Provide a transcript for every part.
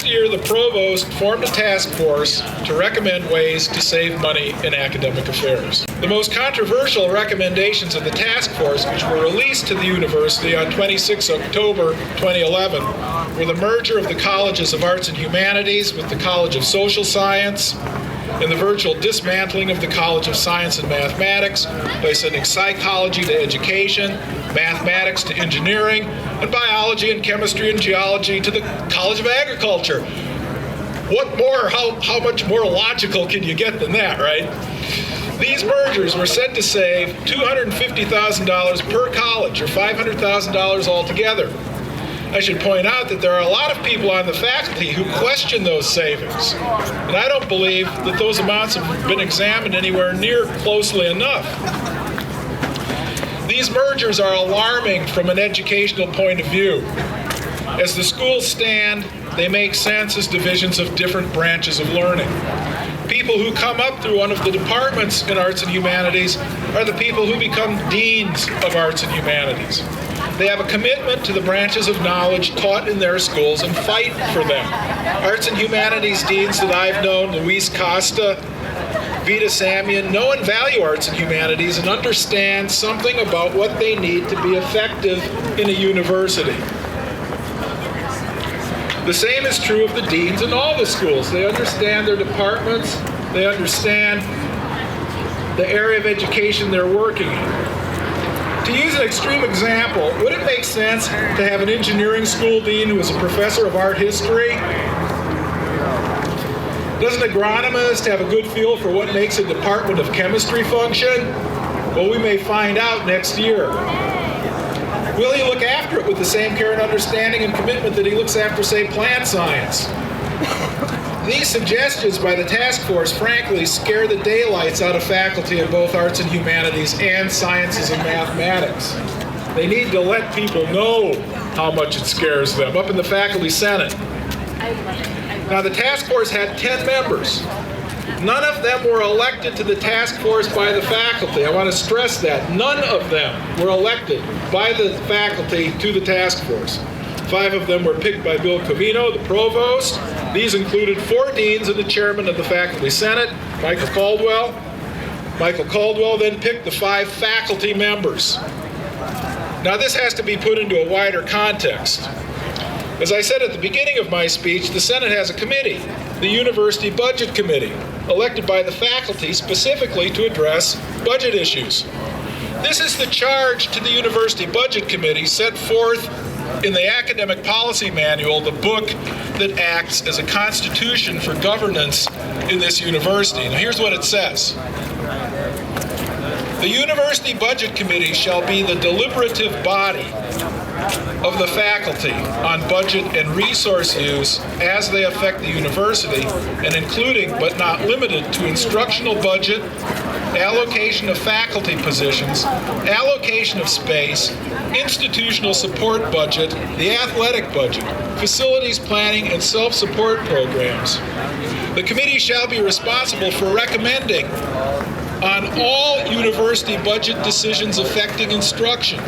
year, the provost formed a task force to recommend ways to save money in academic affairs. The most controversial recommendations of the task force, which were released to the university on 26 October 2011, were the merger of the Colleges of Arts and Humanities with the College of Social Science, and the virtual dismantling of the College of Science and Mathematics by sending psychology to education, mathematics to engineering, and biology and chemistry and geology to the College of Agriculture. What more, how much more logical can you get than that, right? These mergers were said to save $250,000 per college, or $500,000 altogether. I should point out that there are a lot of people on the faculty who question those savings, and I don't believe that those amounts have been examined anywhere near closely enough. These mergers are alarming from an educational point of view. As the schools stand, they make sense as divisions of different branches of learning. People who come up through one of the departments in arts and humanities are the people who become deans of arts and humanities. They have a commitment to the branches of knowledge taught in their schools and fight for them. Arts and humanities deans that I've known, Luis Costa, Vita Samian, know and value arts and humanities and understand something about what they need to be effective in a university. The same is true of the deans in all the schools. They understand their departments, they understand the area of education they're working in. To use an extreme example, would it make sense to have an engineering school dean who is a professor of art history? Does an agronomist have a good feel for what makes a department of chemistry function? Well, we may find out next year. Will he look after it with the same care and understanding and commitment that he looks after, say, plant science? These suggestions by the task force, frankly, scare the daylights out of faculty in both arts and humanities and sciences and mathematics. They need to let people know how much it scares them. Up in the faculty senate. Now, the task force had 10 members. None of them were elected to the task force by the faculty. I want to stress that. None of them were elected by the faculty to the task force. 5 of them were picked by Bill Covino, the provost. These included 4 deans and the chairman of the faculty senate, Michael Caldwell. Michael Caldwell then picked the 5 faculty members. Now, this has to be put into a wider context. As I said at the beginning of my speech, the Senate has a committee, the University Budget Committee, elected by the faculty specifically to address budget issues. This is the charge to the University Budget Committee set forth in the Academic Policy Manual, the book that acts as a constitution for governance in this university. Now, here's what it says. The University Budget Committee shall be the deliberative body of the faculty on budget and resource use as they affect the university, and including but not limited to instructional budget, allocation of faculty positions, allocation of space, institutional support budget, the athletic budget, facilities planning, and self-support programs. The committee shall be responsible for recommending on all university budget decisions affecting instruction.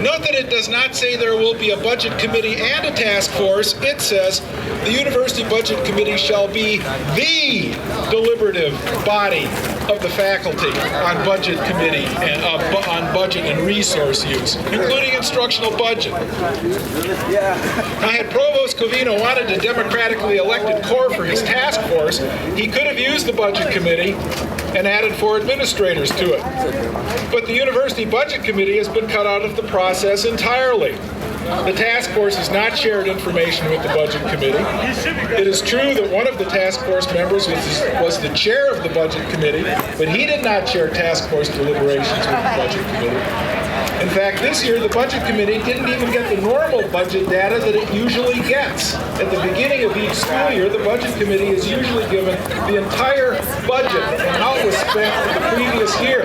Note that it does not say there will be a budget committee and a task force. It says the University Budget Committee shall be the deliberative body of the faculty on budget committee and on budget and resource use, including instructional budget. Now, had Provost Covino wanted a democratically elected core for his task force, he could have used the budget committee and added 4 administrators to it. But the University Budget Committee has been cut out of the process entirely. The task force has not shared information with the Budget Committee. It is true that one of the task force members was the chair of the Budget Committee, but he did not share task force deliberations with the Budget Committee. In fact, this year, the Budget Committee didn't even get the normal budget data that it usually gets. At the beginning of each school year, the Budget Committee is usually given the entire budget and how it was spent for the previous year.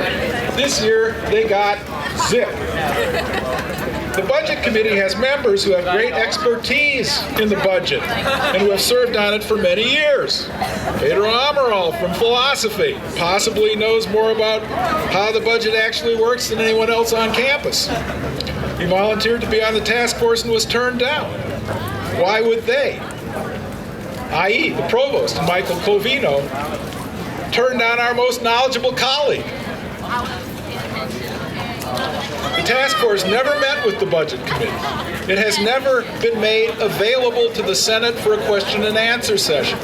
This year, they got zip. The Budget Committee has members who have great expertise in the budget and who have served on it for many years. Pedro Amaral from philosophy possibly knows more about how the budget actually works than anyone else on campus. He volunteered to be on the task force and was turned down. Why would they? i.e. the provost, Michael Covino, turned down our most knowledgeable colleague. The task force never met with the Budget Committee. It has never been made available to the Senate for a question and answer session.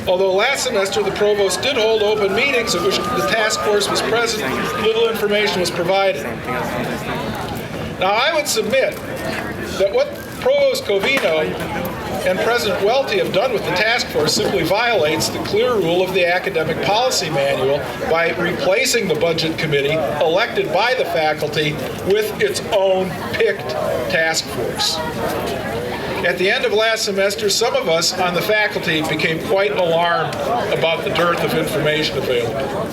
Although last semester the provost did hold open meetings at which the task force was present, little information was provided. Now I would submit that what Provost Covino and President Welty have done with the task force simply violates the clear rule of the Academic Policy Manual by replacing the Budget Committee, elected by the faculty, with its own picked task force. At the end of last semester, some of us on the faculty became quite alarmed about the dearth of information available.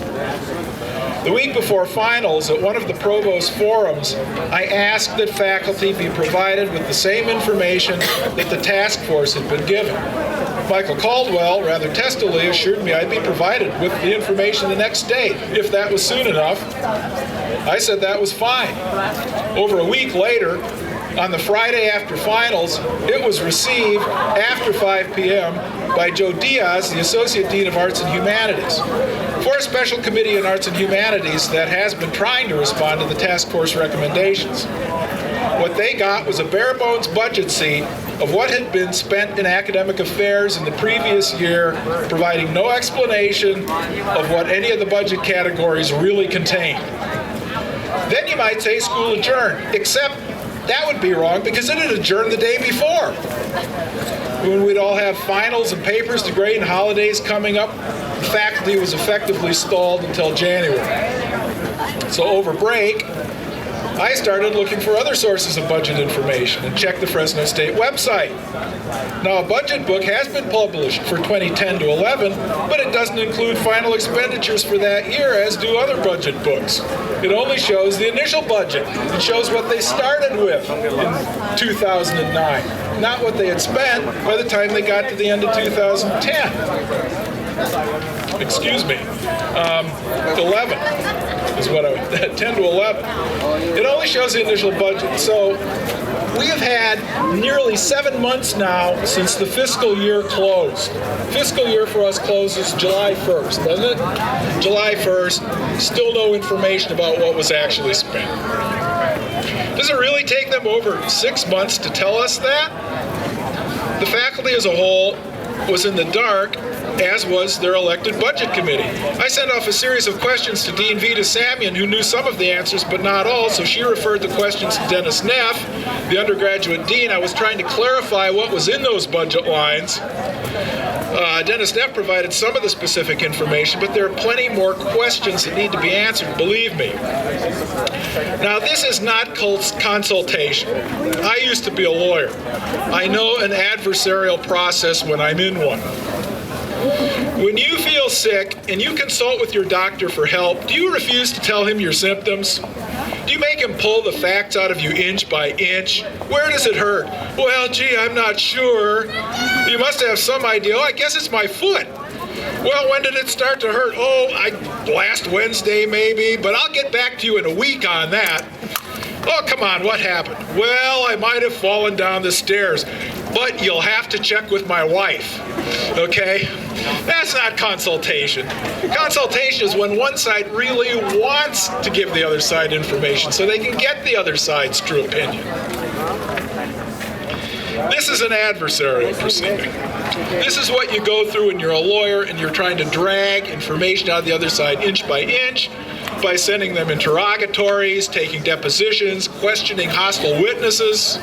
The week before finals, at one of the provost forums, I asked that faculty be provided with the same information that the task force had been given. Michael Caldwell rather testily assured me I'd be provided with the information the next day, if that was soon enough. I said that was fine. Over a week later, on the Friday after finals, it was received after 5 p.m. by Joe Diaz, the Associate Dean of Arts and Humanities. For a special committee in Arts and Humanities that has been trying to respond to the task force recommendations. What they got was a bare-bones budget sheet of what had been spent in academic affairs in the previous year, providing no explanation of what any of the budget categories really contained. Then you might say school adjourned, except that would be wrong because it had adjourned the day before. When we'd all have finals and papers to grade and holidays coming up, the faculty was effectively stalled until January. So over break, I started looking for other sources of budget information and checked the Fresno State website. Now, a budget book has been published for 2010 to 11, but it doesn't include final expenditures for that year, as do other budget books. It only shows the initial budget. It shows what they started with in 2009, not what they had spent by the time they got to the end of 2010. Excuse me, 11 is what 10 to 11. It only shows the initial budget. So we have had nearly 7 months now since the fiscal year closed. Fiscal year for us closes July 1st, doesn't it? July 1st, still no information about what was actually spent. Does it really take them over 6 months to tell us that? The faculty as a whole was in the dark, as was their elected budget committee. I sent off a series of questions to Dean Vita Samian, who knew some of the answers but not all, so she referred the questions to Dennis Neff, the undergraduate dean. I was trying to clarify what was in those budget lines. Dennis Neff provided some of the specific information, but there are plenty more questions that need to be answered, believe me. Now, this is not consultation. I used to be a lawyer. I know an adversarial process when I'm in one. When you feel sick and you consult with your doctor for help, do you refuse to tell him your symptoms? Do you make him pull the facts out of you inch by inch? Where does it hurt? Well, gee, I'm not sure. You must have some idea. Oh, I guess it's my foot. Well, when did it start to hurt? Oh, last Wednesday maybe, but I'll get back to you in a week on that. Oh, come on, what happened? Well, I might have fallen down the stairs, but you'll have to check with my wife, okay? That's not consultation. Consultation is when one side really wants to give the other side information so they can get the other side's true opinion. This is an adversarial proceeding. This is what you go through when you're a lawyer and you're trying to drag information out of the other side inch by inch by sending them interrogatories, taking depositions, questioning hostile witnesses.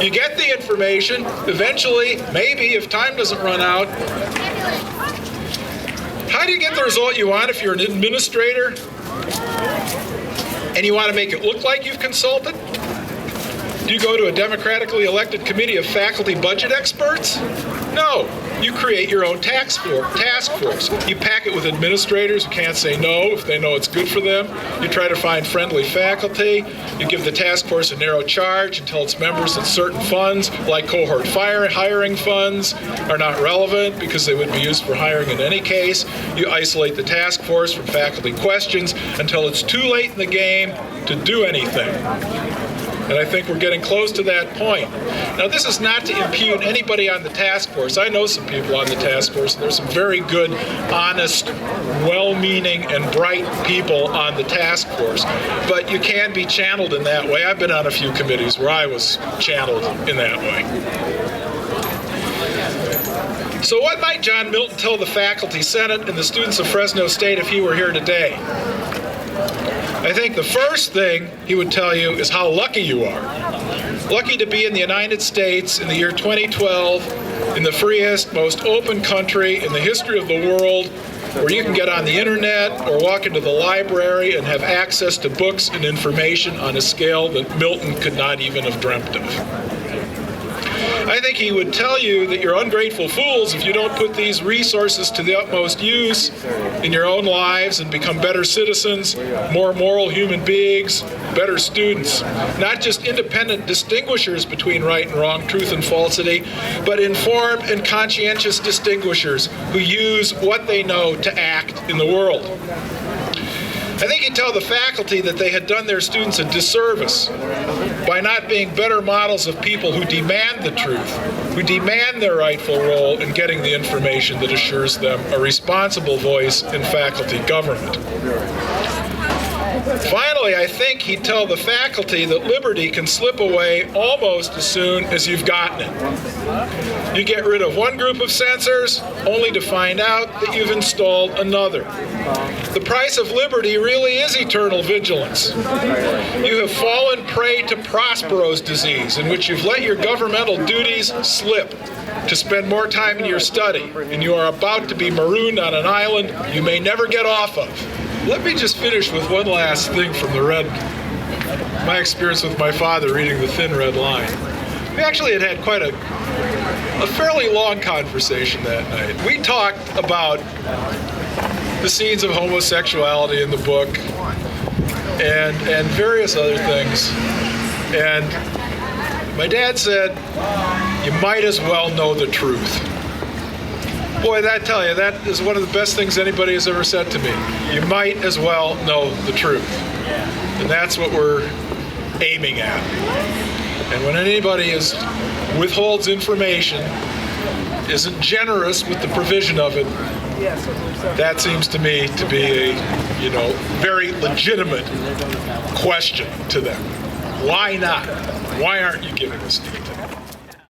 You get the information. Eventually, maybe, if time doesn't run out. How do you get the result you want if you're an administrator and you want to make it look like you've consulted? Do you go to a democratically elected committee of faculty budget experts? No. You create your own task force. You pack it with administrators who can't say no if they know it's good for them. You try to find friendly faculty. You give the task force a narrow charge and tell its members that certain funds, like cohort hiring funds, are not relevant because they would be used for hiring in any case. You isolate the task force from faculty questions until it's too late in the game to do anything. And I think we're getting close to that point. Now, this is not to impugn anybody on the task force. I know some people on the task force, and there's some very good, honest, well-meaning, and bright people on the task force. But you can be channeled in that way. I've been on a few committees where I was channeled in that way. So what might John Milton tell the faculty, senate, and the students of Fresno State if he were here today? I think the first thing he would tell you is how lucky you are. Lucky to be in the United States in the year 2012, in the freest, most open country in the history of the world, where you can get on the internet or walk into the library and have access to books and information on a scale that Milton could not even have dreamt of. I think he would tell you that you're ungrateful fools if you don't put these resources to the utmost use in your own lives and become better citizens, more moral human beings, better students. Not just independent distinguishers between right and wrong, truth and falsity, but informed and conscientious distinguishers who use what they know to act in the world. I think he'd tell the faculty that they had done their students a disservice by not being better models of people who demand the truth, who demand their rightful role in getting the information that assures them a responsible voice in faculty government. Finally, I think he'd tell the faculty that liberty can slip away almost as soon as you've gotten it. You get rid of one group of censors only to find out that you've installed another. The price of liberty really is eternal vigilance. You have fallen prey to Prospero's disease, in which you've let your governmental duties slip to spend more time in your study, and you are about to be marooned on an island you may never get off of. Let me just finish with one last thing from my experience with my father reading The Thin Red Line. We actually had quite a fairly long conversation that night. We talked about the scenes of homosexuality in the book and various other things. And my dad said, you might as well know the truth. Boy, I tell you, that is one of the best things anybody has ever said to me. You might as well know the truth. And that's what we're aiming at. And when anybody withholds information, isn't generous with the provision of it, that seems to me to be a, very legitimate question to them. Why not? Why aren't you giving us details?